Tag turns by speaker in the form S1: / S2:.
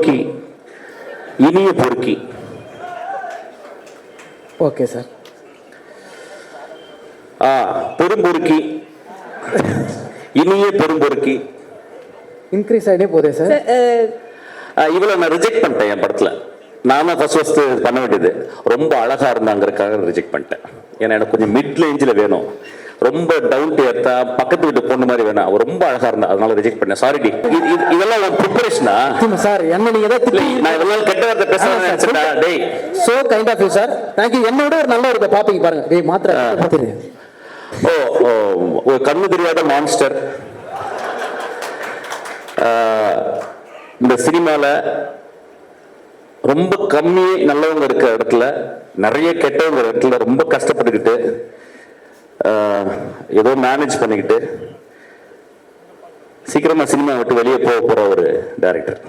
S1: பொறுக்கி, இனிய பொறுக்கி.
S2: Okay sir.
S1: பெரும்பொறுக்கி, இனிய பெரும்பொறுக்கி.
S2: இன்க்ரீஸ் ஆகிட்டே போதே சார்.
S1: இவளை நான் ரிஜெக்ட் பண்ணிட்டேன் என் படத்தில். நான் தான் ஃபர்ஸ்ட் பண்ண வேண்டியது. ரொம்ப அழகாக இருந்தாங்கிறதுக்காக ரிஜெக்ட் பண்ணிட்டேன். ஏன்னா எனக்கு கொஞ்சம் மிட் ரேஞ்சில் வேணும். ரொம்ப டவுன் டு எர்த்தா பக்கத்து வீட்டு பொண்ணு மாதிரி வேணும். அவர் ரொம்ப அழகா இருந்தா, அதனால ரிஜெக்ட் பண்ணேன். சாரி டி. இதெல்லாம் ஒரு ப்ரிப்பரேஷனா
S2: சார்? என்ன நீங்க ஏதாவது
S1: நான் இதெல்லாம் கெட்ட வார்த்தை பேசுறேன். டேய்,
S2: so kind of you sir. Thank you. என்னோட ஒரு நல்ல ஒரு பாப்பீங்க பாருங்க. டேய் மாத்திரை.
S1: ஒரு கண்ணு தெரியாத மான்ஸ்டர். இந்த சினிமால ரொம்ப கம்மி நல்லவங்க இருக்க இடத்துல, நிறைய கெட்டவங்க இடத்துல ரொம்ப கஷ்டப்பட்டுக்கிட்டு ஏதோ மேனேஜ் பண்ணிக்கிட்டு சீக்கிரமா சினிமா விட்டு வெளியே போக போற ஒரு டைரக்டர்.